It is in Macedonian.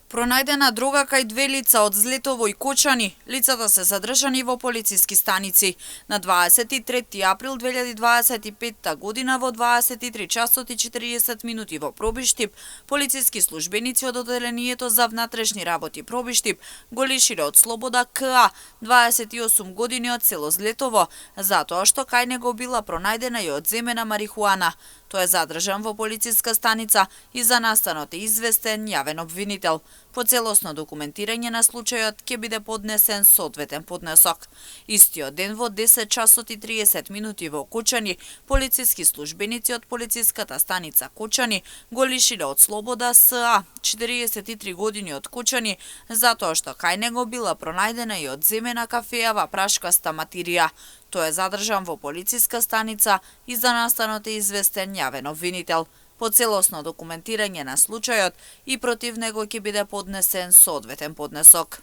Пронајдена дрога кај две лица од Злетово и Кочани. Лицата се задржани во полициски станици. На 23 април 2025 година во 23 часот и 40 минути во Пробиштип, полициски службеници од одделението за внатрешни работи Пробиштип го лишиле од слобода КА, 28 години од село Злетово, затоа што кај него била пронајдена и одземена марихуана. Тој е задржан во полициска станица и за настанот е известен јавен обвинител. По целосно документирање на случајот ќе биде поднесен соодветен поднесок. Истиот ден во 10 часот и 30 минути во Кочани, полициски службеници од полициската станица Кочани го лишиле од слобода СА, 43 години од Кочани, затоа што кај него била пронајдена и одземена кафеава прашкаста материја. Тој е задржан во полициска станица и за настанот е известен јавен обвинител. По целосно документирање на случајот и против него ќе биде поднесен соодветен поднесок.